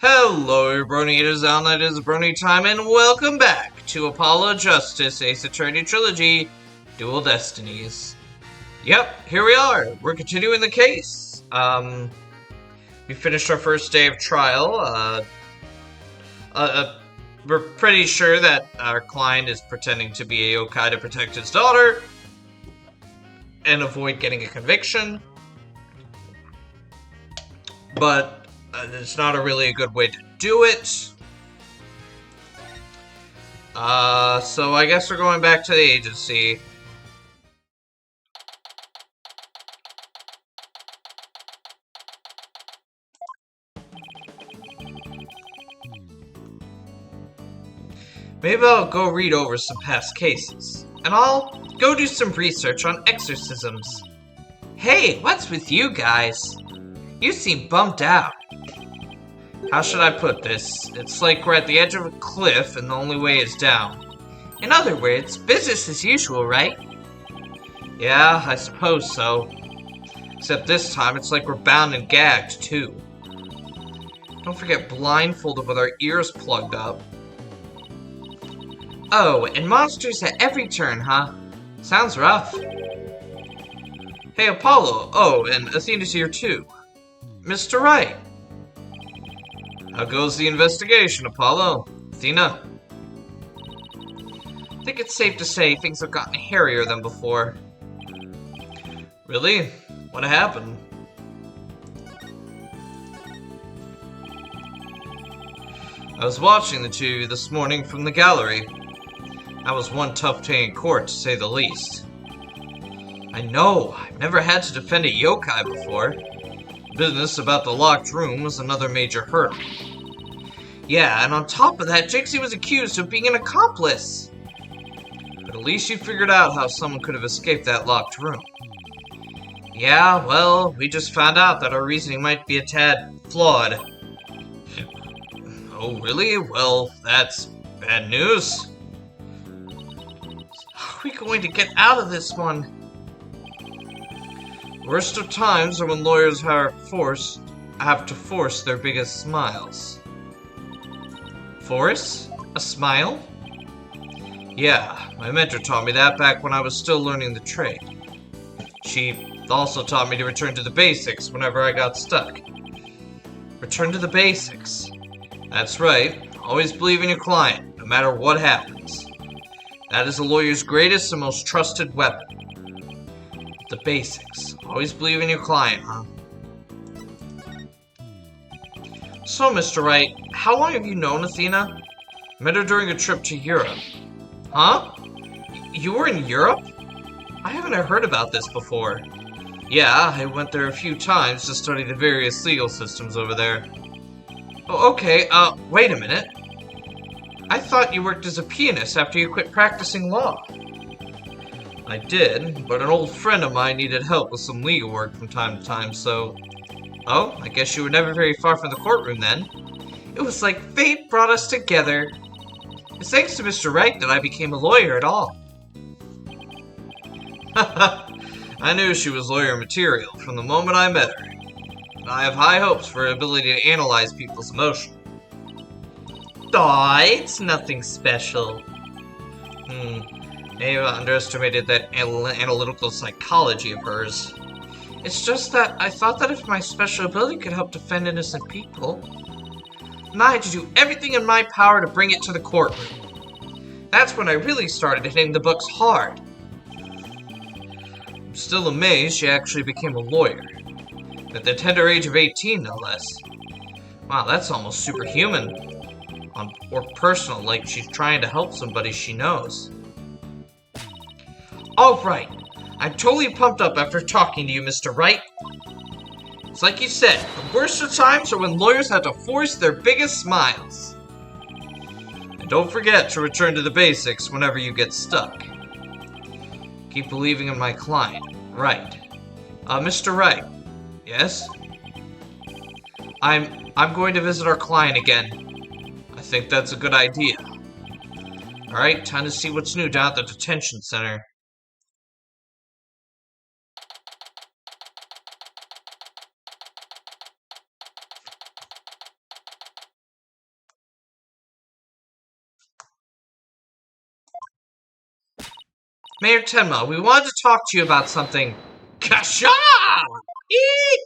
Hello, Brony. It is Alan. It is Brony time, and welcome back to Apollo Justice Ace Attorney Trilogy Dual Destinies. Yep, here we are. We're continuing the case. We finished our first day of trial. We're pretty sure that our client is pretending to be a yokai to protect his daughter and avoid getting a conviction. But it's not really a good way to do it. So I guess we're going back to the agency. Maybe I'll go read over some past cases. And I'll go do some research on exorcisms. Hey, what's with you guys? You seem bummed out. How should I put this? It's like we're at the edge of a cliff and the only way is down. In other words, business as usual, right? Yeah, I suppose so. Except this time it's like we're bound and gagged, too. Don't forget blindfolded with our ears plugged up. Oh, and monsters at every turn, huh? Sounds rough. Hey, Apollo. Oh, and Athena's here too. Mr. Wright. How goes the investigation, Apollo? Athena? I think it's safe to say things have gotten hairier than before. Really? What happened? I was watching the two of you this morning from the gallery. That was one tough day in court, to say the least. I know, I've never had to defend a yokai before. Business about the locked room was another major hurdle. Yeah, and on top of that, Jixie was accused of being an accomplice. But at least you figured out how someone could have escaped that locked room. Yeah, well, we just found out that our reasoning might be a tad flawed. Oh, really? Well, that's bad news. How are we going to get out of this one? Worst of times are when lawyers have to force their biggest smiles. Force? A smile? Yeah, my mentor taught me that back when I was still learning the trade. She also taught me to return to the basics whenever I got stuck. Return to the basics. That's right. Always believe in your client, no matter what happens. That is a lawyer's greatest and most trusted weapon. The basics. Always believe in your client, huh? So, Mr. Wright, how long have you known Athena? Met her during a trip to Europe. Huh? You were in Europe? I haven't heard about this before. Yeah, I went there a few times to study the various legal systems over there. Oh, okay, wait a minute. I thought you worked as a pianist after you quit practicing law. I did, but an old friend of mine needed help with some legal work from time to time, so... Oh, I guess you were never very far from the courtroom then. It was like fate brought us together. It's thanks to Mr. Wright that I became a lawyer at all. I knew she was lawyer material from the moment I met her. I have high hopes for her ability to analyze people's emotions. Aw, it's nothing special. Maybe I underestimated that analytical psychology of hers. It's just that I thought that if my special ability could help defend innocent people, then I had to do everything in my power to bring it to the courtroom. That's when I really started hitting the books hard. I'm still amazed she actually became a lawyer. At the tender age of 18, no less. Wow, that's almost superhuman. Or personal, like she's trying to help somebody she knows. Alright, I'm totally pumped up after talking to you, Mr. Wright. It's like you said, the worst of times are when lawyers have to force their biggest smiles. And don't forget to return to the basics whenever you get stuck. Keep believing in my client. Right. Mr. Wright. Yes? I'm going to visit our client again. I think that's a good idea. Alright, time to see what's new down at the detention center. Mayor Tenma, we wanted to talk to you about something. Kasha! Eee!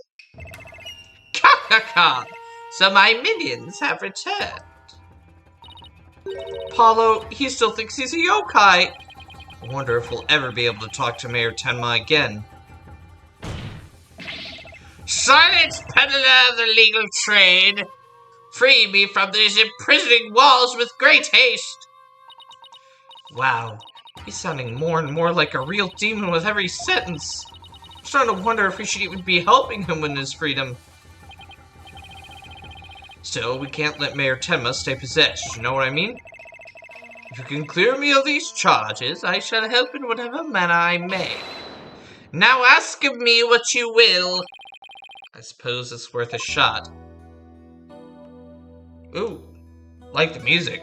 Ka-ka-ka! So my minions have returned. Paulo, he still thinks he's a yokai. I wonder if we'll ever be able to talk to Mayor Tenma again. Silence, peddler of the legal trade! Free me from these imprisoning walls with great haste! Wow, he's sounding more and more like a real demon with every sentence. I'm starting to wonder if we should even be helping him win his freedom. Still, we can't let Mayor Tenma stay possessed, you know what I mean? If you can clear me of these charges, I shall help in whatever manner I may. Now ask of me what you will. I suppose it's worth a shot. Ooh, like the music.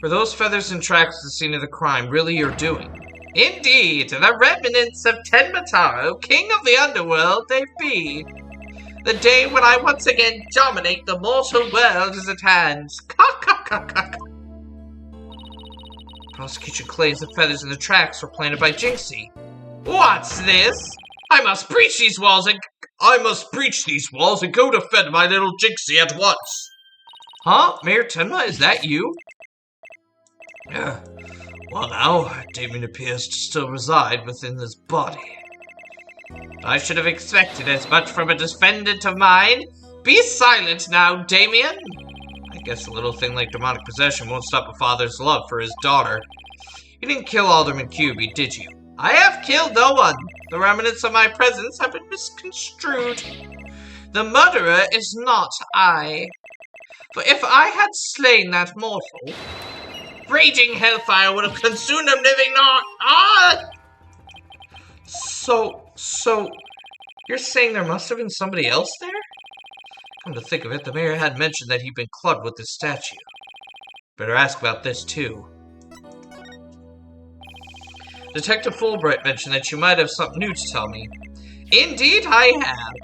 Were those feathers and tracks at the scene of the crime really your doing? Indeed, the remnants of Tenmataro, king of the underworld, they be. The day when I once again dominate the mortal world is at hand. Prosecution claims the feathers and the tracks were planted by Jinxie. What's this? I must breach these walls and go defend my little Jinxie at once. Huh? Mayor Tenma, is that you? Well now, Damien appears to still reside within this body. I should have expected as much from a defendant of mine. Be silent now, Damien. I guess a little thing like demonic possession won't stop a father's love for his daughter. You didn't kill Alderman Cubey, did you? I have killed no one. The remnants of my presence have been misconstrued. The murderer is not I. For if I had slain that mortal, raging hellfire would have consumed him living not. So, you're saying there must have been somebody else there? Come to think of it, the mayor had mentioned that he'd been clubbed with this statue. Better ask about this, too. Detective Fulbright mentioned that you might have something new to tell me. Indeed I have.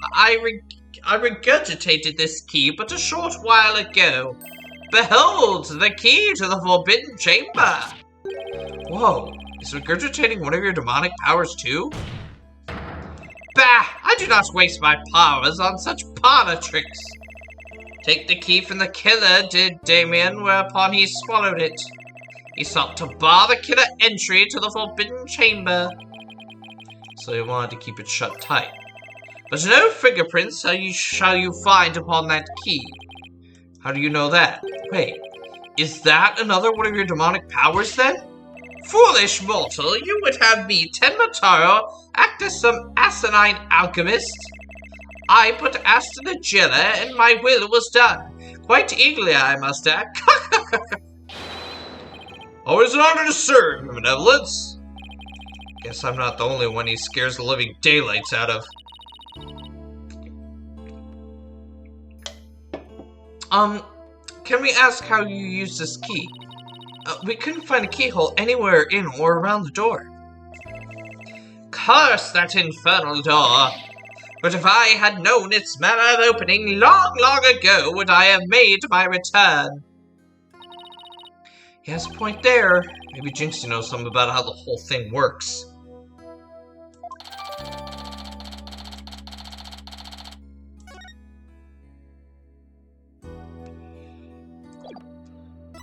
I regurgitated this key but a short while ago. Behold, the key to the Forbidden Chamber! Whoa, is regurgitating one of your demonic powers too? Bah! I do not waste my powers on such parlor tricks. Take the key from the killer, did Damien, whereupon he swallowed it. He sought to bar the killer entry to the Forbidden Chamber. So he wanted to keep it shut tight. But no fingerprints shall you find upon that key. How do you know that? Wait, is that another one of your demonic powers then? Foolish mortal, you would have me, Tenmataro, act as some asinine alchemist? I put acid in the jelly and my will was done. Quite eagerly, I must add. Always an honor to serve, your benevolence. Guess I'm not the only one he scares the living daylights out of. Can we ask how you use this key? We couldn't find a keyhole anywhere in or around the door. Curse that infernal door! But if I had known its manner of opening long, long ago, would I have made my return. He has a point there. Maybe Jinxie knows something about how the whole thing works.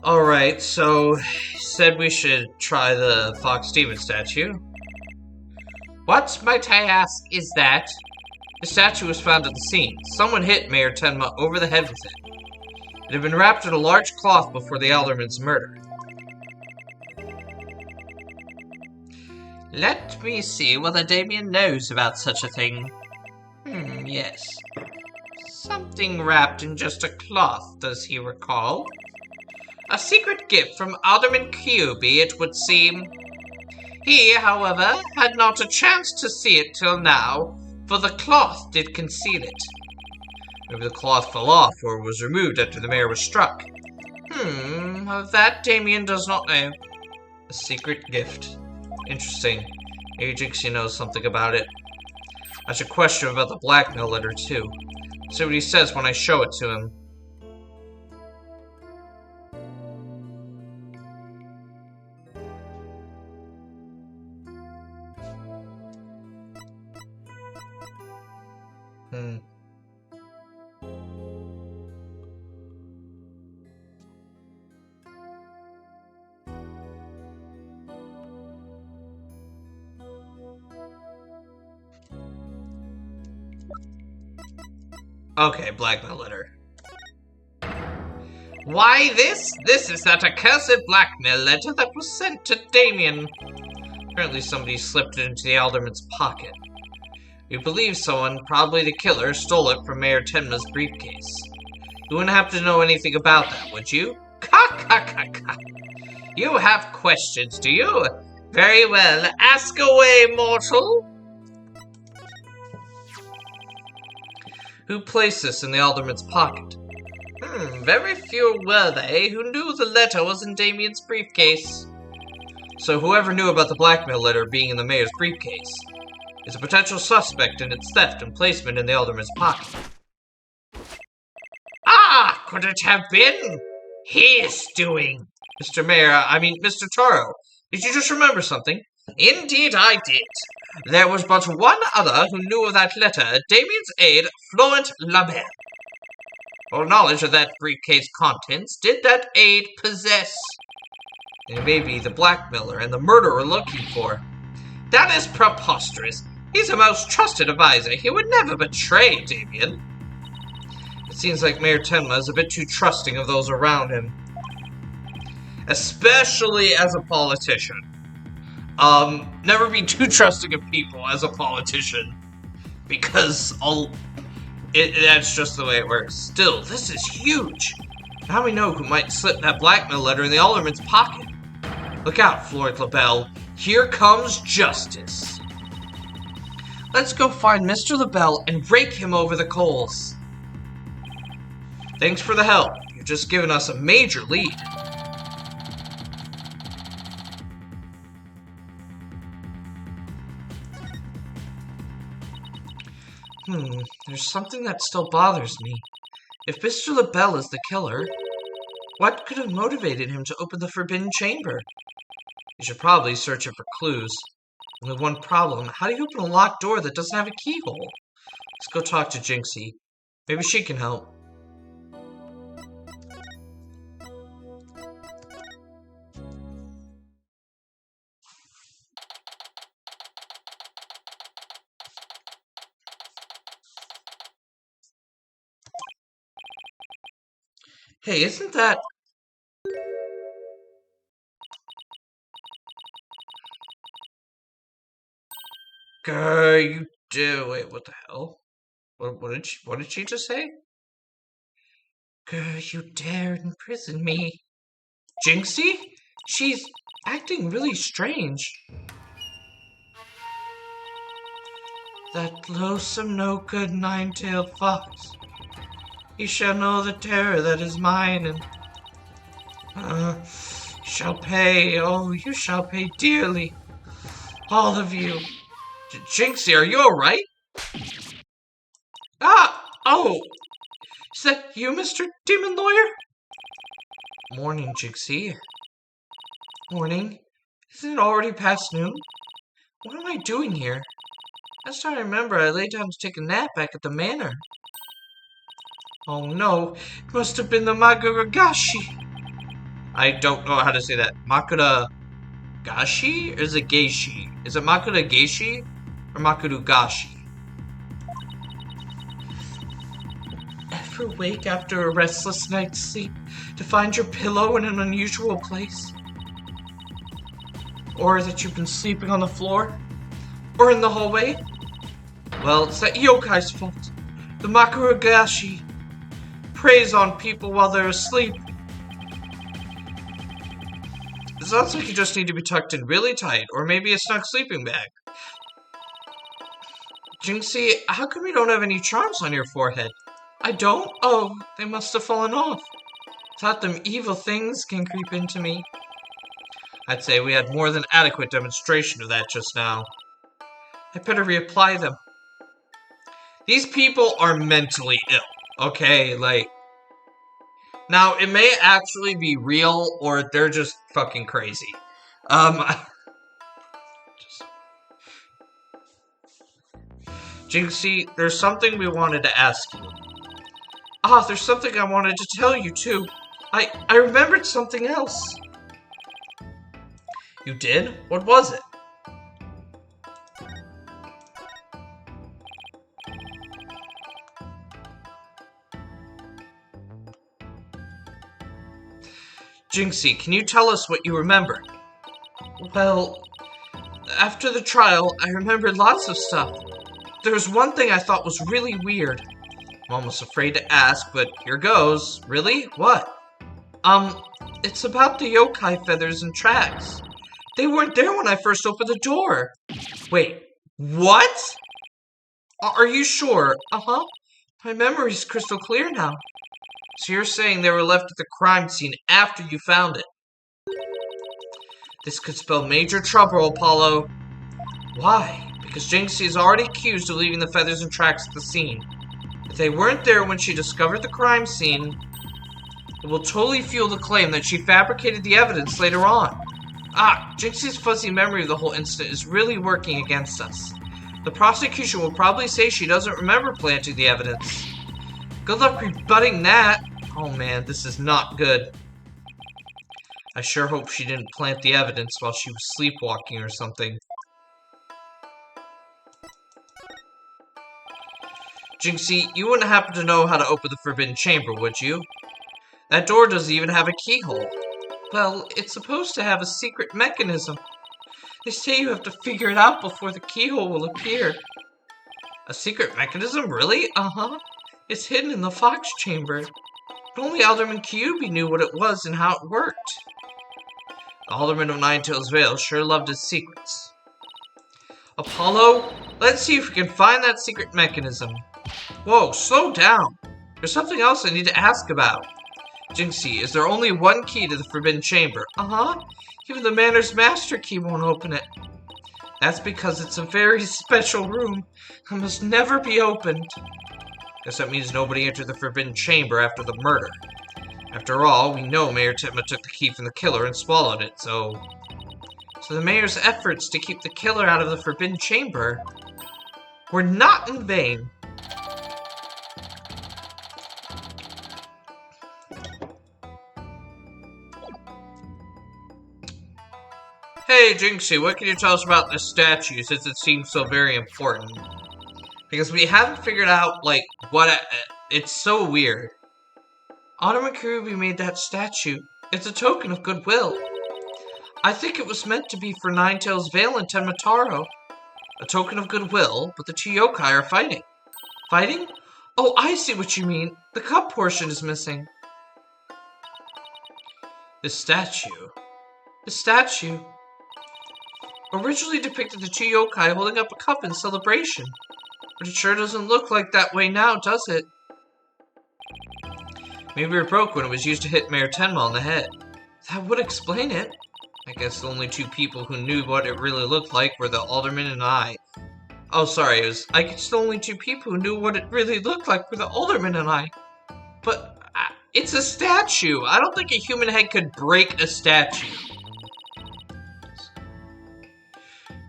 Alright, so he said we should try the Fox Demon statue. What, might I ask, is that? The statue was found at the scene. Someone hit Mayor Tenma over the head with it. It had been wrapped in a large cloth before the alderman's murder. Let me see whether Damien knows about such a thing. Yes. Something wrapped in just a cloth, does he recall? A secret gift from Alderman Cubey, it would seem. He, however, had not a chance to see it till now, for the cloth did conceal it. Maybe the cloth fell off or was removed after the mayor was struck. Of that Damien does not know. A secret gift. Interesting. Maybe Jinxie knows something about it. I should question him about the blackmail letter, too. See what he says when I show it to him. Hmm. Okay, blackmail letter. Why this? This is that accursed blackmail letter that was sent to Damien. Apparently somebody slipped it into the alderman's pocket. We believe someone, probably the killer, stole it from Mayor Tenma's briefcase. You wouldn't have to know anything about that, would you? Ka. You have questions, do you? Very well, ask away, mortal. Who placed this in the alderman's pocket? Very few were they who knew the letter was in Damien's briefcase. So whoever knew about the blackmail letter being in the mayor's briefcase is a potential suspect in its theft and placement in the alderman's pocket. Ah, could it have been his doing? Mr. Mayor, Mr. Taro, did you just remember something? Indeed I did. There was but one other who knew of that letter, Damien's aide, Florent Labelle. What knowledge of that briefcase contents did that aide possess? It may be the blackmailer and the murderer we're looking for. That is preposterous. He's a most trusted advisor. He would never betray Damien. It seems like Mayor Tenma is a bit too trusting of those around him. Especially as a politician. Never be too trusting of people as a politician. Because that's just the way it works. Still, this is huge. Now we know who might slip that blackmail letter in the alderman's pocket. Look out, Florent Labelle. Here comes justice. Let's go find Mr. Labelle and rake him over the coals. Thanks for the help. You've just given us a major lead. There's something that still bothers me. If Mr. Labelle is the killer, what could have motivated him to open the forbidden chamber? You should probably search it for clues. Only one problem. How do you open a locked door that doesn't have a keyhole? Let's go talk to Jinxie. Maybe she can help. Hey, isn't that... you do... Wait, what the hell? What did she just say? You dare imprison me. Jinxie? She's acting really strange. That loathsome, no-good, nine-tailed fox. He shall know the terror that is mine, and shall pay. Oh, you shall pay dearly, all of you. Jinxie, are you all right? Oh, is that you, Mr. Demon Lawyer? Morning, Jinxie. Morning. Isn't it already past noon? What am I doing here? Last time I remember, I lay down to take a nap back at the manor. Oh no, it must have been the Makuragashi. I don't know how to say that. Makuragashi? Or is it Geishi? Is it Makuragashi or Makurugashi? Ever wake after a restless night's sleep to find your pillow in an unusual place? Or that you've been sleeping on the floor? Or in the hallway? Well, it's that yokai's fault. The Makuragashi preys on people while they're asleep. It sounds like you just need to be tucked in really tight, or maybe a snug sleeping bag. Jinxie, how come you don't have any charms on your forehead? I don't? Oh, they must have fallen off. Thought them evil things can creep into me. I'd say we had more than adequate demonstration of that just now. I better reapply them. These people are mentally ill. Okay, like... Now, it may actually be real, or they're just fucking crazy. Jinxie, there's something we wanted to ask you. Ah, there's something I wanted to tell you, too. I remembered something else. You did? What was it? Jinxie, can you tell us what you remember? Well, after the trial, I remembered lots of stuff. There was one thing I thought was really weird. I'm almost afraid to ask, but here goes. Really? What? It's about the yokai feathers and tracks. They weren't there when I first opened the door. Wait, what? Are you sure? Uh-huh. My memory's crystal clear now. So you're saying they were left at the crime scene after you found it? This could spell major trouble, Apollo. Why? Because Jinxie is already accused of leaving the feathers and tracks at the scene. If they weren't there when she discovered the crime scene, it will totally fuel the claim that she fabricated the evidence later on. Ah, Jinxie's fuzzy memory of the whole incident is really working against us. The prosecution will probably say she doesn't remember planting the evidence. Good luck rebutting that. Oh man, this is not good. I sure hope she didn't plant the evidence while she was sleepwalking or something. Jinxie, you wouldn't happen to know how to open the Forbidden Chamber, would you? That door doesn't even have a keyhole. Well, it's supposed to have a secret mechanism. They say you have to figure it out before the keyhole will appear. A secret mechanism? Really? Uh-huh. It's hidden in the Fox Chamber. But only Alderman Kyuubi knew what it was and how it worked. The Alderman of Ninetails Vale sure loved his secrets. Apollo, let's see if we can find that secret mechanism. Whoa, slow down. There's something else I need to ask about. Jinxie, is there only one key to the Forbidden Chamber? Uh-huh. Even the Manor's Master Key won't open it. That's because it's a very special room and must never be opened. Guess that means nobody entered the Forbidden Chamber after the murder. After all, we know Mayor Titma took the key from the killer and swallowed it, so the mayor's efforts to keep the killer out of the Forbidden Chamber were not in vain. Hey, Jinxie, what can you tell us about this statue, since it seems so very important? Because we haven't figured out, like, it's so weird. Alderman Kyuubi made that statue. It's a token of goodwill. I think it was meant to be for Ninetails Vale and Tenmataro. A token of goodwill, but the two yokai are fighting. Fighting? Oh, I see what you mean. The cup portion is missing. This statue originally depicted the two yokai holding up a cup in celebration. But it sure doesn't look like that way now, does it? Maybe it broke when it was used to hit Mayor Tenma on the head. That would explain it. I guess the only two people who knew what it really looked like were the Alderman and I. Oh, sorry, I guess the only two people who knew what it really looked like were the Alderman and I. But it's a statue. I don't think a human head could break a statue.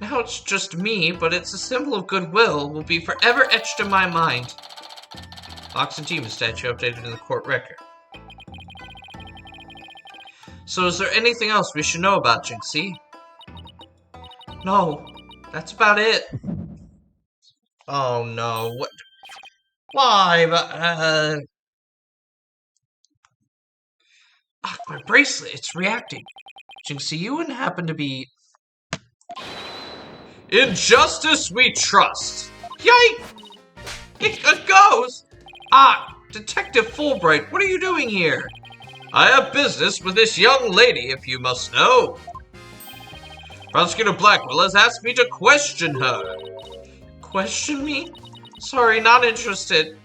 Now it's just me, but it's a symbol of goodwill will be forever etched in my mind. Fox and Tima statue updated in the court record. So is there anything else we should know about Jinxie? No, that's about it. Oh no, what? Why? My bracelet, it's reacting. Jinxie, you wouldn't happen to be... In justice we trust. Yikes! It goes! Detective Fulbright, what are you doing here? I have business with this young lady, if you must know. Prosecutor Blackwell has asked me to question her. Question me? Sorry, not interested.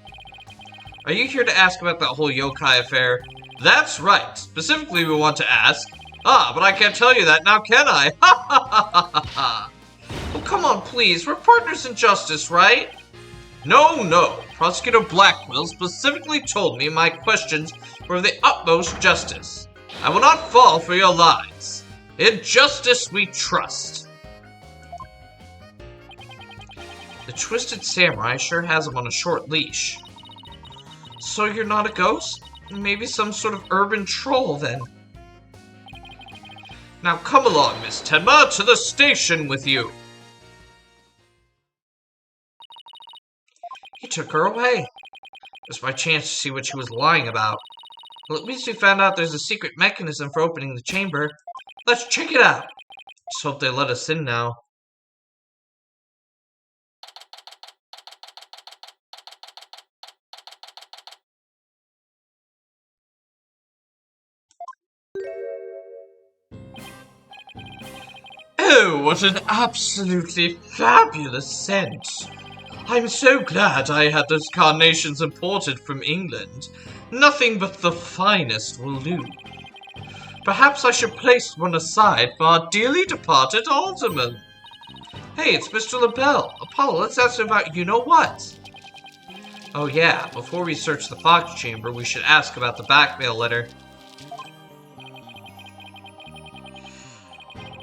Are you here to ask about that whole yokai affair? That's right. Specifically, we want to ask... but I can't tell you that now, can I? Ha ha ha ha ha ha! Oh, come on, please. We're partners in justice, right? No. Prosecutor Blackwell specifically told me my questions were of the utmost justice. I will not fall for your lies. In justice we trust. The Twisted Samurai sure has him on a short leash. So you're not a ghost? Maybe some sort of urban troll, then. Now come along, Miss Tenma, to the station with you! He took her away. It was my chance to see what she was lying about. Well, at least we found out there's a secret mechanism for opening the chamber. Let's check it out! Just hope they let us in now. Oh, what an absolutely fabulous scent! I'm so glad I had those carnations imported from England. Nothing but the finest will do. Perhaps I should place one aside for our dearly departed alderman. Hey, it's Mr. LaBelle. Apollo, let's ask him about you-know-what. Oh yeah, before we search the Fox Chamber, we should ask about the blackmail letter.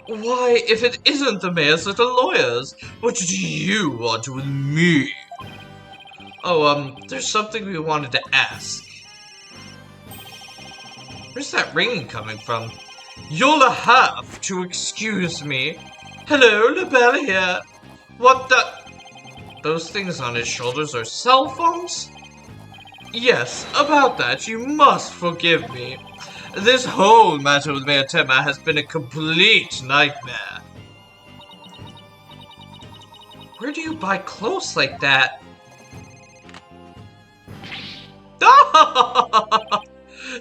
Why, if it isn't the mayor's little lawyers, what do you want with me? Oh, there's something we wanted to ask. Where's that ringing coming from? You'll have to excuse me. Hello, LaBelle here. What the... Those things on his shoulders are cell phones? Yes, about that, you must forgive me. This whole matter with Mayor Tenma has been a complete nightmare. Where do you buy clothes like that?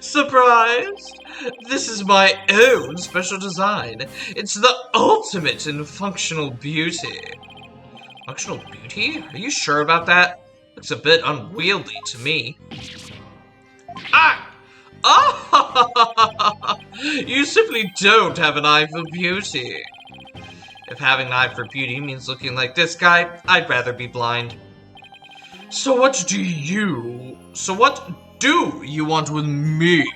Surprised? This is my own special design. It's the ultimate in functional beauty. Functional beauty? Are you sure about that? Looks a bit unwieldy to me. Ah! Ah! You simply don't have an eye for beauty. If having an eye for beauty means looking like this guy, I'd rather be blind. So what do you want with me?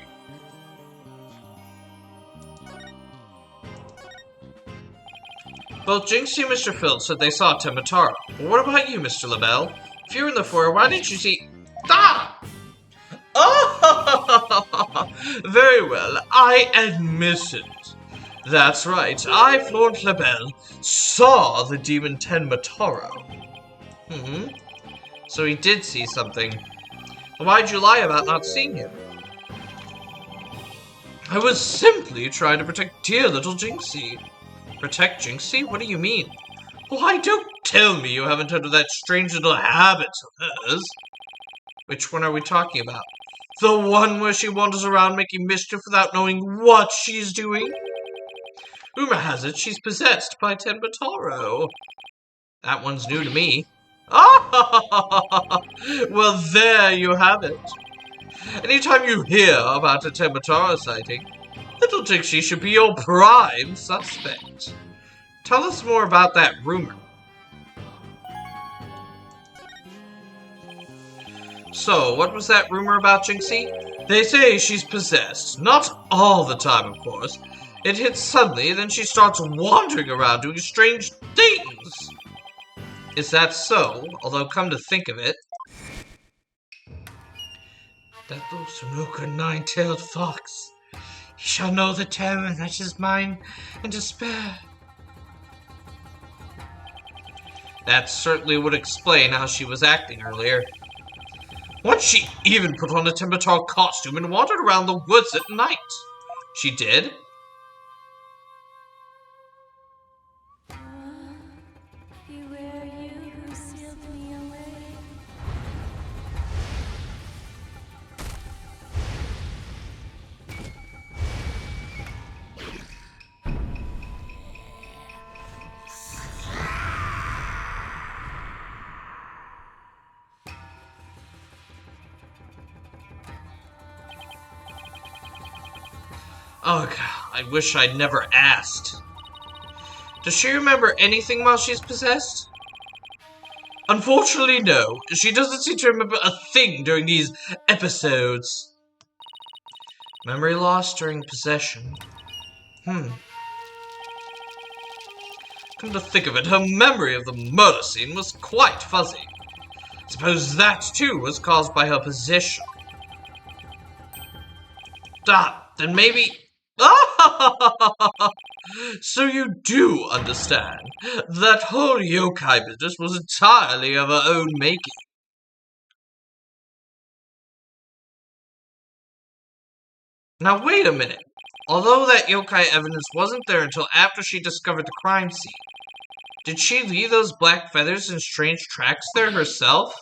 Both Jinxie and Mr. Phil said they saw Temataro. But what about you, Mr. LaBelle? If you were in the foyer, why didn't you see... Ah! Oh! Very well, I admit it. That's right, I, Florent LaBelle, saw the demon Tenmataro. So he did see something. Why'd you lie about not seeing him? I was simply trying to protect dear little Jinxie. Protect Jinxie? What do you mean? Why, don't tell me you haven't heard of that strange little habit of hers. Which one are we talking about? The one where she wanders around making mischief without knowing what she's doing? Rumor has it she's possessed by Tenmataro. That one's new to me. Ah! Well, there you have it. Anytime you hear about a Tenmataro sighting, little Jinxie should be your prime suspect. Tell us more about that rumor. So, what was that rumor about Jinxie? They say she's possessed. Not all the time, of course. It hits suddenly, then she starts wandering around doing strange things. Is that so? Although, come to think of it... That little Sunoka nine-tailed fox. He shall know the terror that is mine and despair. That certainly would explain how she was acting earlier. Once she even put on a Tenmataro costume and wandered around the woods at night. She did? Ugh, I wish I'd never asked. Does she remember anything while she's possessed? Unfortunately, no. She doesn't seem to remember a thing during these episodes. Memory loss during possession. Come Come to think of it, her memory of the murder scene was quite fuzzy. Suppose that, too, was caused by her position. Then maybe... So you do understand. That whole yokai business was entirely of her own making. Now wait a minute. Although that yokai evidence wasn't there until after she discovered the crime scene, did she leave those black feathers and strange tracks there herself?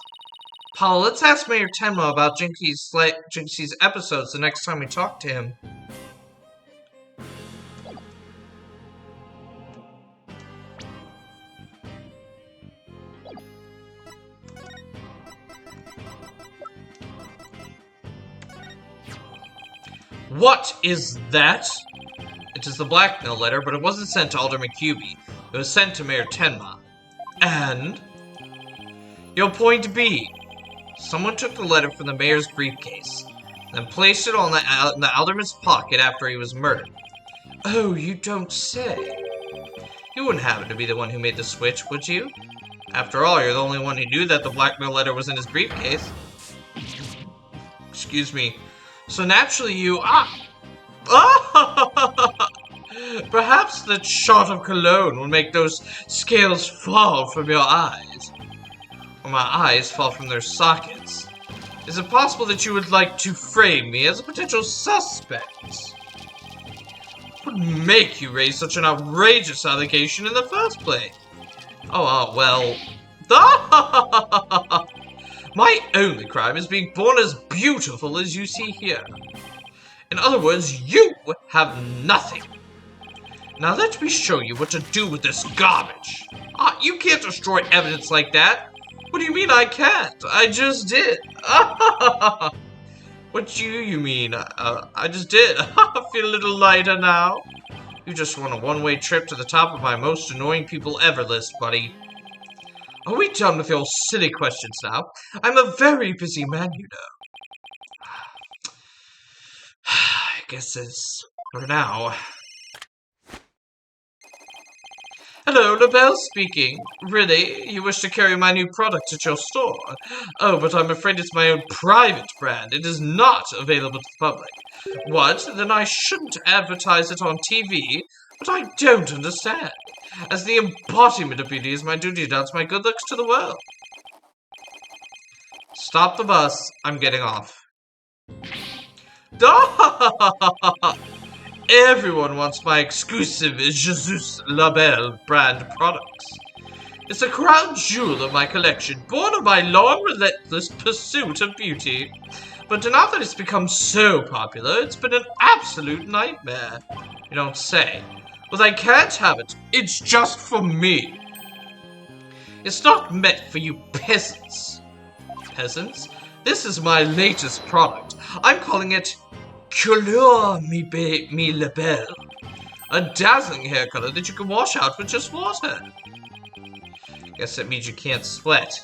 Paula, let's ask Mayor Tenma about Jinxie's episodes the next time we talk to him. What is that? It is the blackmail letter, but it wasn't sent to Alderman Kyubi. It was sent to Mayor Tenma. And? Your point B. Someone took the letter from the mayor's briefcase, then placed it in the alderman's pocket after he was murdered. Oh, you don't say. You wouldn't happen to be the one who made the switch, would you? After all, you're the only one who knew that the blackmail letter was in his briefcase. Excuse me. So naturally you... Perhaps that shot of cologne will make those scales fall from your eyes. Or my eyes fall from their sockets. Is it possible that you would like to frame me as a potential suspect? What would make you raise such an outrageous allegation in the first place? Well... My only crime is being born as beautiful as you see here. In other words, you have nothing. Now let me show you what to do with this garbage. You can't destroy evidence like that. What do you mean I can't? I just did. What do you mean? I just did. I feel a little lighter now. You just won a one-way trip to the top of my most annoying people ever list, buddy. Are we done with your silly questions now? I'm a very busy man, you know. I guess it's for now. Hello, LaBelle speaking. Really? You wish to carry my new product at your store? Oh, but I'm afraid it's my own private brand. It is not available to the public. What? Then I shouldn't advertise it on TV? But I don't understand. As the embodiment of beauty, is my duty to dance my good looks to the world. Stop the bus. I'm getting off. Everyone wants my exclusive Jesus Labelle brand products. It's a crown jewel of my collection, born of my long, relentless pursuit of beauty. But now that it's become so popular, it's been an absolute nightmare. You don't say. Well, I can't have it. It's just for me. It's not meant for you peasants. Peasants? This is my latest product. I'm calling it Couleur mi labelle. A dazzling hair color that you can wash out with just water. Guess that means you can't sweat.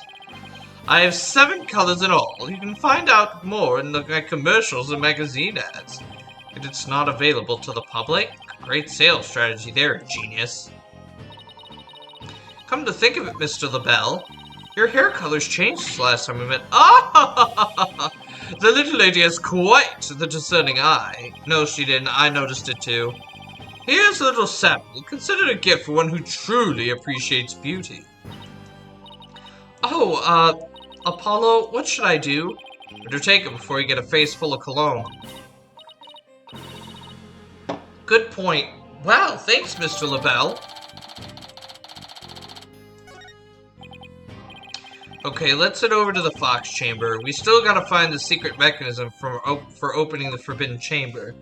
I have 7 colors in all. You can find out more in my commercials and magazine ads. But it's not available to the public. Great sales strategy there, genius. Come to think of it, Mr. LaBelle, your hair color's changed since last time we met. The little lady has quite the discerning eye. No, she didn't. I noticed it too. Here's a little sample. Consider it a gift for one who truly appreciates beauty. Apollo, what should I do? Better take it before you get a face full of cologne. Good point. Wow, thanks, Mr. LaBelle. Okay, let's head over to the Fox Chamber. We still gotta find the secret mechanism for opening the Forbidden Chamber.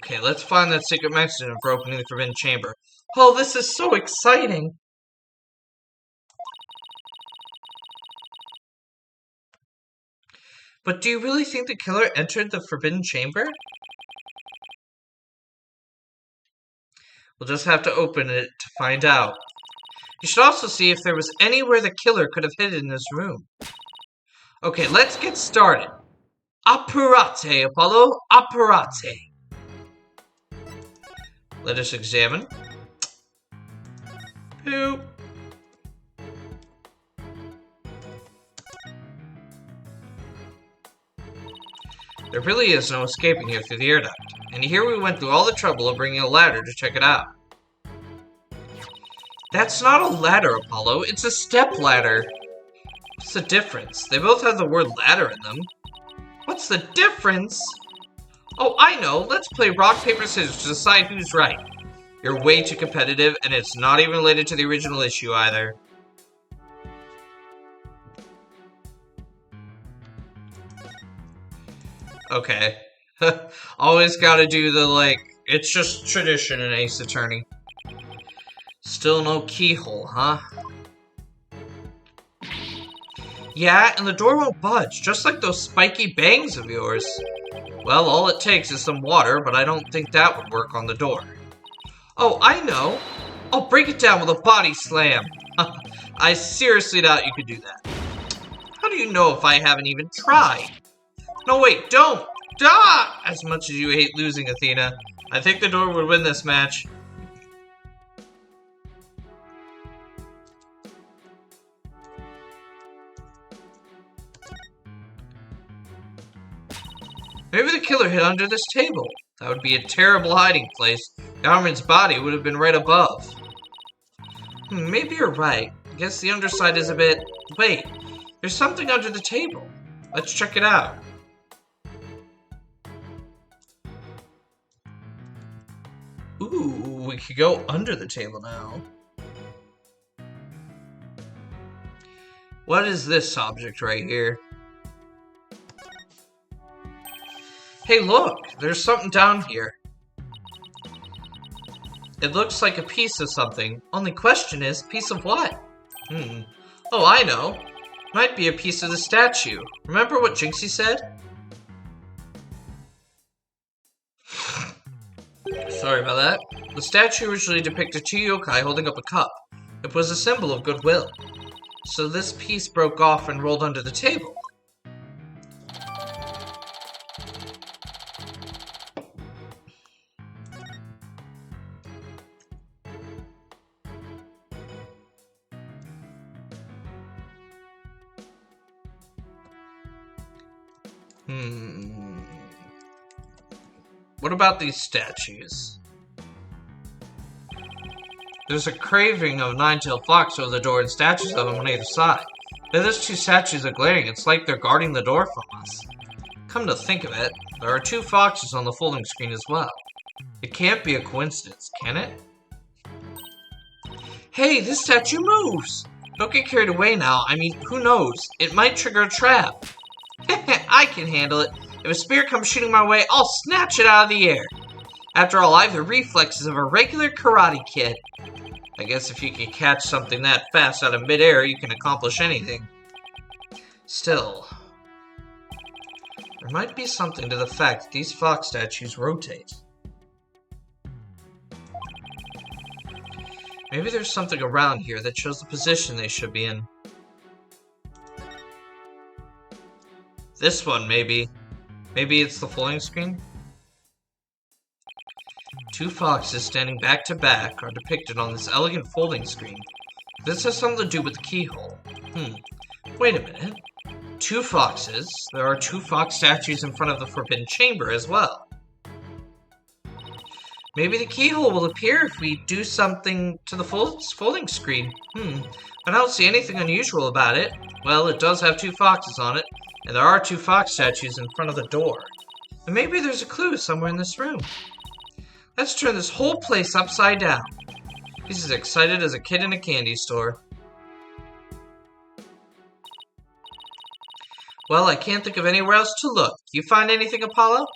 Okay, let's find that secret mechanism for opening the Forbidden Chamber. Oh, this is so exciting! But do you really think the killer entered the Forbidden Chamber? We'll just have to open it to find out. You should also see if there was anywhere the killer could have hidden in this room. Okay, let's get started. Apparate, Apollo, apparate. Let us examine. Poop. There really is no escaping here through the air duct. And here we went through all the trouble of bringing a ladder to check it out. That's not a ladder, Apollo. It's a step ladder. What's the difference? They both have the word ladder in them. What's the difference? Oh, I know. Let's play rock, paper, scissors to decide who's right. You're way too competitive, and it's not even related to the original issue either. Okay. Always gotta do the, like, it's just tradition in Ace Attorney. Still no keyhole, huh? Yeah, and the door won't budge, just like those spiky bangs of yours. Well, all it takes is some water, but I don't think that would work on the door. Oh, I know. I'll break it down with a body slam. I seriously doubt you could do that. How do you know if I haven't even tried? No, wait, don't! Ah! As much as you hate losing, Athena, I think the door would win this match. Maybe the killer hid under this table. That would be a terrible hiding place. Galman's body would have been right above. Maybe you're right. I guess the underside is a bit... Wait, there's something under the table. Let's check it out. Ooh, we could go under the table now. What is this object right here? Hey, look! There's something down here. It looks like a piece of something. Only question is, piece of what? Oh, I know. Might be a piece of the statue. Remember what Jinxie said? Sorry about that. The statue originally depicted two yokai holding up a cup. It was a symbol of goodwill. So this piece broke off and rolled under the table. What about these statues? There's a craving of nine-tailed fox over the door and statues of them on either side. But those two statues are glaring. It's like they're guarding the door from us. Come to think of it, there are two foxes on the folding screen as well. It can't be a coincidence, can it? Hey, this statue moves! Don't get carried away now. I mean, who knows? It might trigger a trap. I can handle it. If a spear comes shooting my way, I'll snatch it out of the air. After all, I have the reflexes of a regular karate kid. I guess if you can catch something that fast out of midair, you can accomplish anything. Still, there might be something to the fact that these fox statues rotate. Maybe there's something around here that shows the position they should be in. This one, maybe. Maybe it's the folding screen? Two foxes standing back to back are depicted on this elegant folding screen. This has something to do with the keyhole. Wait a minute. Two foxes. There are two fox statues in front of the Forbidden Chamber as well. Maybe the keyhole will appear if we do something to the folding screen. I don't see anything unusual about it. Well, it does have two foxes on it, and there are two fox statues in front of the door. And maybe there's a clue somewhere in this room. Let's turn this whole place upside down. He's as excited as a kid in a candy store. Well, I can't think of anywhere else to look. You find anything, Apollo?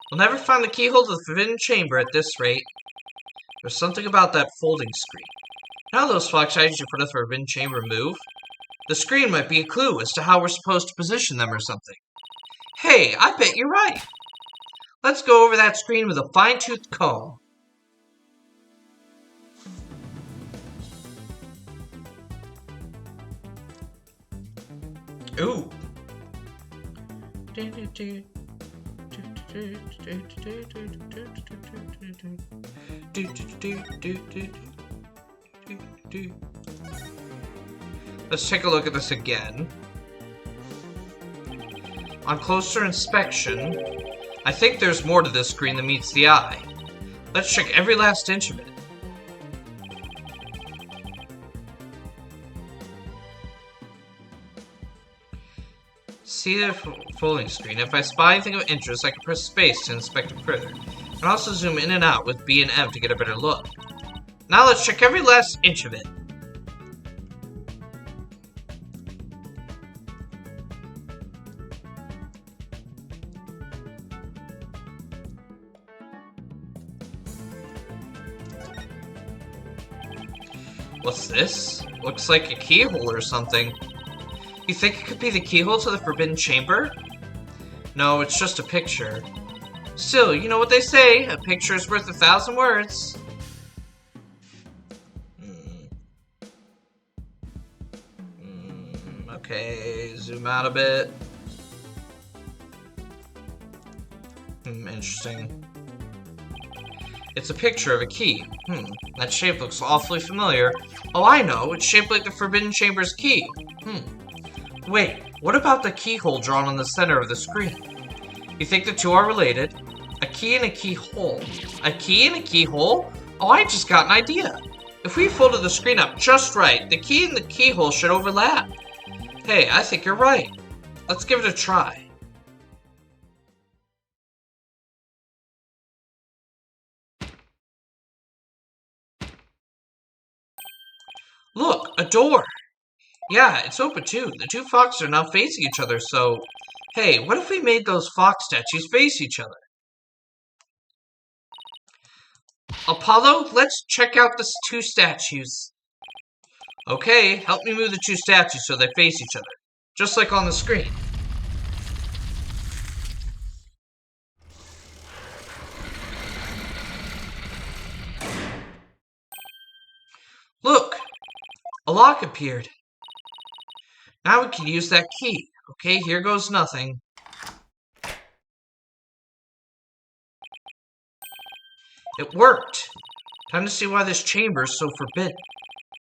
We'll never find the keyhole to the Forbidden Chamber at this rate. There's something about that folding screen. Now those fox statues in front of the Forbidden Chamber move. The screen might be a clue as to how we're supposed to position them or something. Hey, I bet you're right. Let's go over that screen with a fine-tooth comb. Ooh. Let's take a look at this again. On closer inspection, I think there's more to this screen than meets the eye. Let's check every last inch of it. See the folding screen. If I spy anything of interest, I can press space to inspect it further. I can also zoom in and out with B and M to get a better look. Now let's check every last inch of it. What's this? Looks like a keyhole or something. You think it could be the keyhole to the Forbidden Chamber? No, it's just a picture. Still, you know what they say, a picture is worth 1,000 words. Okay, zoom out a bit. Interesting. It's a picture of a key. That shape looks awfully familiar. Oh, I know, it's shaped like the Forbidden Chamber's key. Wait, what about the keyhole drawn on the center of the screen? You think the two are related? A key and a keyhole. A key and a keyhole? Oh, I just got an idea. If we folded the screen up just right, the key and the keyhole should overlap. Hey, I think you're right. Let's give it a try. Look, a door. Yeah, it's open too. The two foxes are now facing each other, so... Hey, what if we made those fox statues face each other? Apollo, let's check out the two statues. Okay, help me move the two statues so they face each other. Just like on the screen. Look! A lock appeared. Now we can use that key. Okay, here goes nothing. It worked! Time to see why this chamber is so forbidden.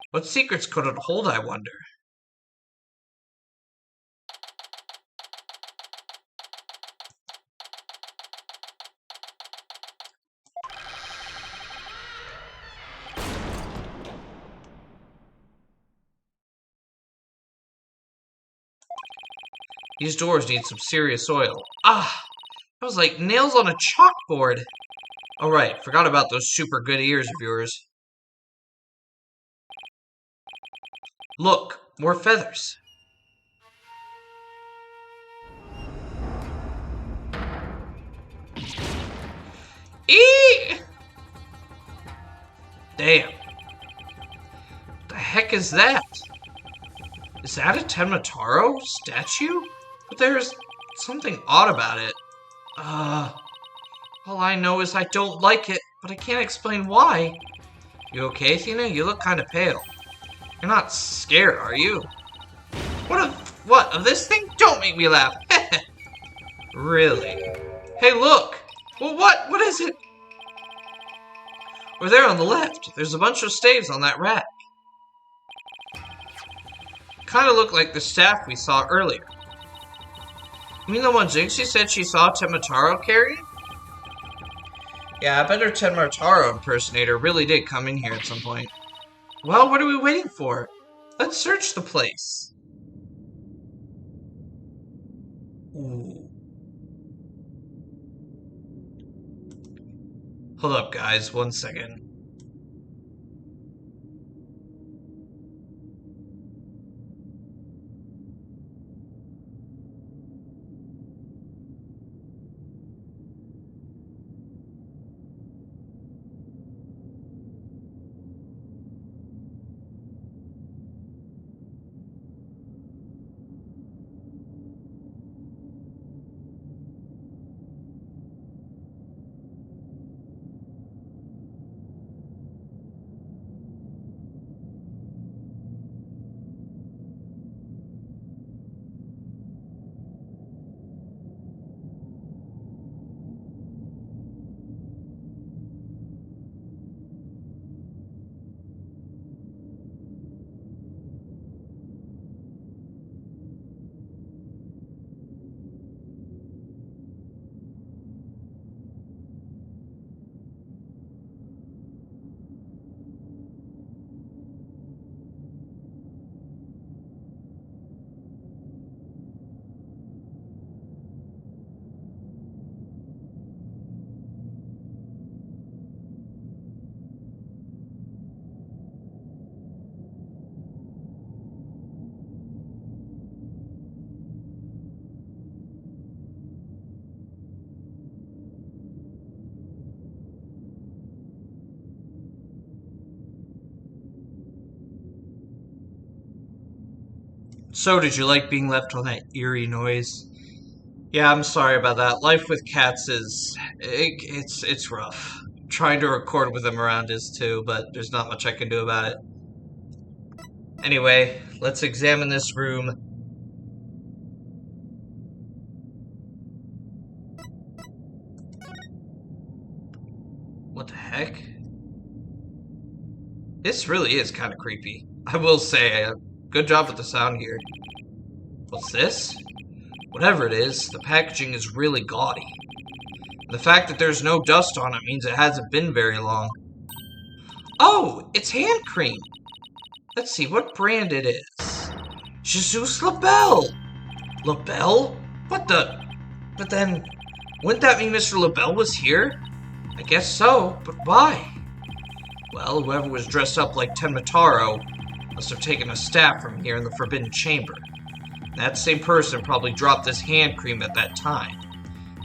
What secrets could it hold, I wonder? These doors need some serious oil. Ah! That was like nails on a chalkboard. Oh right, forgot about those super good ears of yours. Look, more feathers. Eee! Damn. What the heck is that? Is that a Tenmataro statue? But there's something odd about it. All I know is I don't like it, but I can't explain why. You okay, Athena? You look kind of pale. You're not scared, are you? What, of this thing? Don't make me laugh. Really? Hey, look! Well, what is it? Over there on the left, there's a bunch of staves on that rack. Kind of look like the staff we saw earlier. You mean the one Jinxie said she saw Tenmataro carrying? Yeah, I bet her Tenmataro impersonator really did come in here at some point. Well, what are we waiting for? Let's search the place. Ooh. Hold up, guys, 1 second. So, did you like being left on that eerie noise? Yeah, I'm sorry about that. Life with cats it's rough. Trying to record with them around is too, but there's not much I can do about it. Anyway, let's examine this room. What the heck? This really is kind of creepy. I will say, good job with the sound here. What's this? Whatever it is, the packaging is really gaudy. The fact that there's no dust on it means it hasn't been very long. Oh, it's hand cream. Let's see what brand it is. Jesus LaBelle. LaBelle? What the? But then, wouldn't that mean Mr. LaBelle was here? I guess so, but why? Well, whoever was dressed up like Tenmataro must have taken a staff from here in the Forbidden Chamber. That same person probably dropped this hand cream at that time.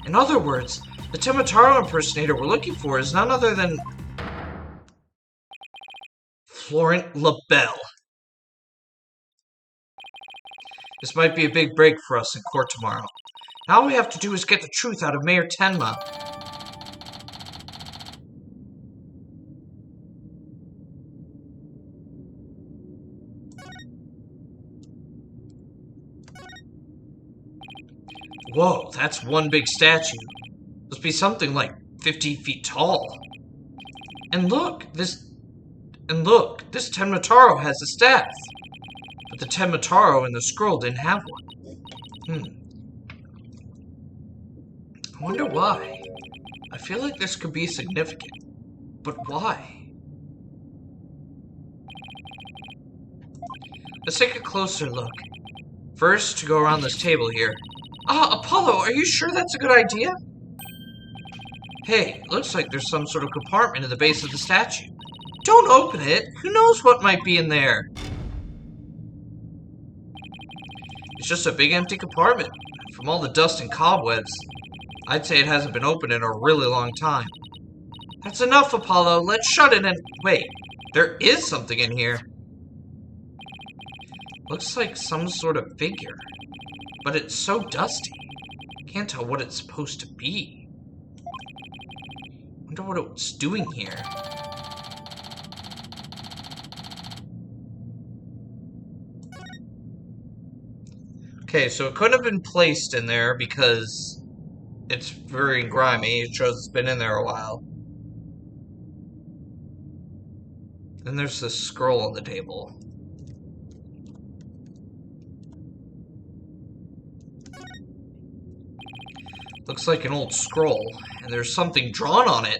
In other words, the Tenmataro impersonator we're looking for is none other than Florent LaBelle. This might be a big break for us in court tomorrow. Now all we have to do is get the truth out of Mayor Tenma. Whoa, that's one big statue. Must be something like 50 feet tall. And look, this Tenmataro has a staff. But the Tenmataro in the scroll didn't have one. I wonder why. I feel like this could be significant. But why? Let's take a closer look. First, to go around this table here. Ah, Apollo, are you sure that's a good idea? Hey, looks like there's some sort of compartment in the base of the statue. Don't open it. Who knows what might be in there? It's just a big empty compartment. From all the dust and cobwebs, I'd say it hasn't been opened in a really long time. That's enough, Apollo. Let's shut it and... Wait, there is something in here. Looks like some sort of figure. But it's so dusty. Can't tell what it's supposed to be. Wonder what it's doing here. Okay, so it couldn't have been placed in there because it's very grimy. It shows it's been in there a while. Then there's this scroll on the table. Looks like an old scroll, and there's something drawn on it.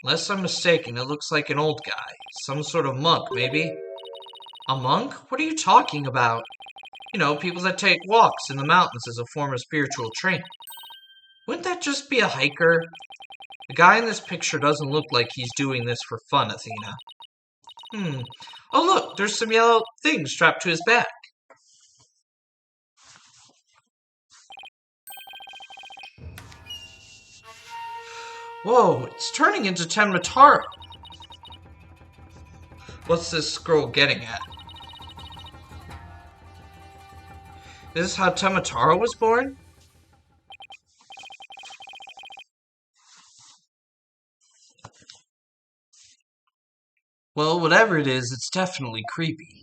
Unless I'm mistaken, it looks like an old guy. Some sort of monk, maybe? A monk? What are you talking about? You know, people that take walks in the mountains as a form of spiritual training. Wouldn't that just be a hiker? The guy in this picture doesn't look like he's doing this for fun, Athena. Oh look, there's some yellow things strapped to his back. Whoa, it's turning into Tenmataro. What's this scroll getting at? Is this how Tenmataro was born? Well, whatever it is, it's definitely creepy.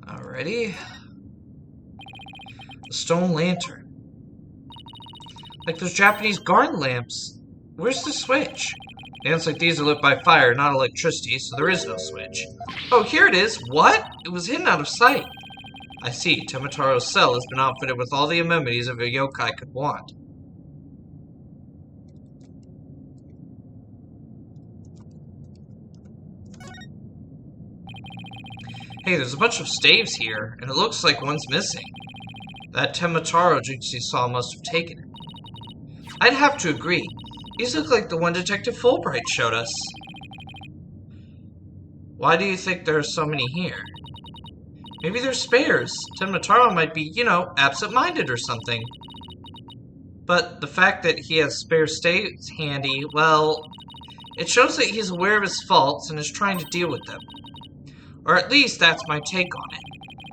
Alrighty. A stone lantern. Like those Japanese garden lamps. Where's the switch? Lamps like these are lit by fire, not electricity, so there is no switch. Oh, here it is. What? It was hidden out of sight. I see. Temataro's cell has been outfitted with all the amenities of a yokai could want. Hey, there's a bunch of staves here, and it looks like one's missing. That Tenmataro Jinxie saw must have taken it. I'd have to agree. These look like the one Detective Fulbright showed us. Why do you think there are so many here? Maybe they're spares. Tenmataro might be, you know, absent-minded or something. But the fact that he has spare stays handy, well, it shows that he's aware of his faults and is trying to deal with them. Or at least that's my take on it.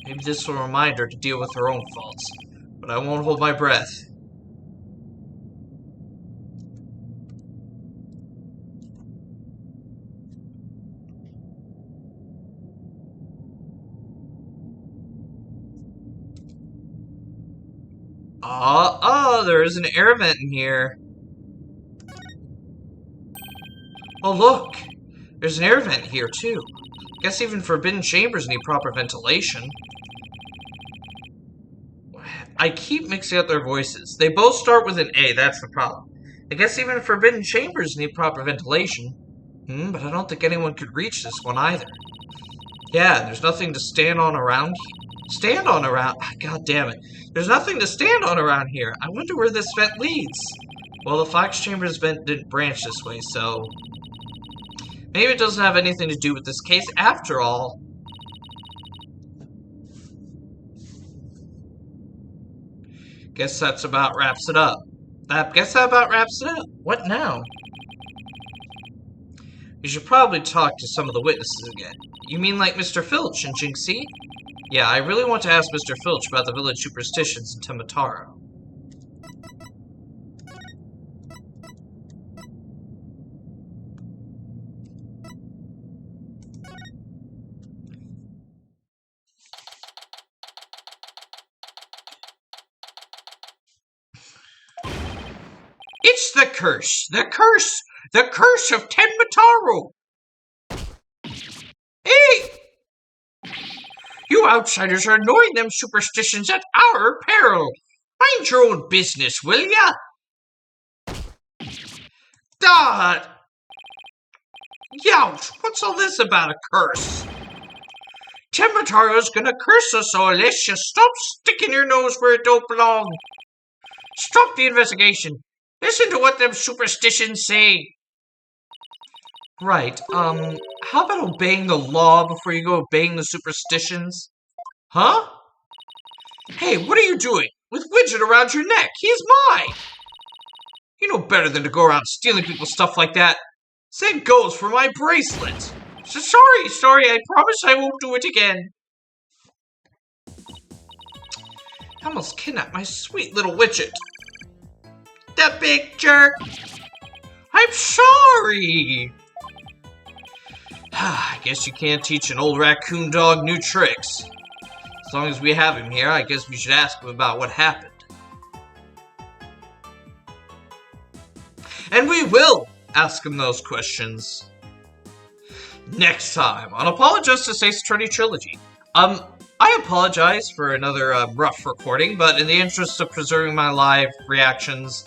Maybe this will remind her to deal with her own faults. But I won't hold my breath. Oh, there is an air vent in here. Oh, look! There's an air vent here, too. Guess even forbidden chambers need proper ventilation. I keep mixing up their voices. They both start with an A, that's the problem. I guess even forbidden chambers need proper ventilation. But I don't think anyone could reach this one either. Yeah, there's nothing to stand on around here. God damn it. There's nothing to stand on around here. I wonder where this vent leads. Well, the Fox Chambers vent didn't branch this way, so maybe it doesn't have anything to do with this case after all. Guess that's about wraps it up. What now? We should probably talk to some of the witnesses again. You mean like Mr. Filch and Jinxie? Yeah, I really want to ask Mr. Filch about the village superstitions in Tenmataro. It's the curse! The curse! The curse of Tenmataro! Hey! You outsiders are ignoring them superstitions at our peril! Mind your own business, will ya? Youch! What's all this about a curse? Tenmataro's gonna curse us all unless you stop sticking your nose where it don't belong. Stop the investigation. Listen to what them superstitions say. Right, how about obeying the law before you go obeying the superstitions? Huh? Hey, what are you doing? With Widget around your neck? He's mine! You know better than to go around stealing people's stuff like that. Same goes for my bracelet. So sorry, I promise I won't do it again. I almost kidnapped my sweet little Widget. The big jerk! I'm sorry! I guess you can't teach an old raccoon dog new tricks. As long as we have him here, I guess we should ask him about what happened. And we will ask him those questions. Next time on Apologize to Ace Attorney Trilogy. I apologize for another rough recording, but in the interest of preserving my live reactions,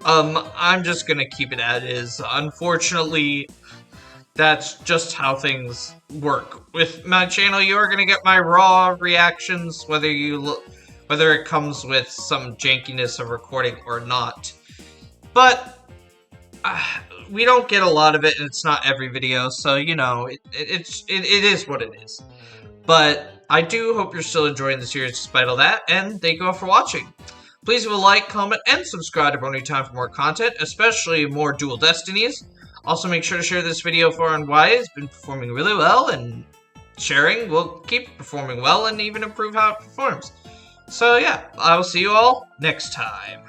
I'm just gonna keep it as is. Unfortunately, that's just how things work. With my channel, you are gonna get my raw reactions, whether it comes with some jankiness of recording or not. But we don't get a lot of it, and it's not every video, so you know, it is what it is. But I do hope you're still enjoying the series despite all that, and thank you all for watching. Please leave a like, comment, and subscribe to Brony Time for more content, especially more Dual Destinies. Also, make sure to share this video far and wide. It's been performing really well, and sharing will keep performing well and even improve how it performs. So yeah, I will see you all next time.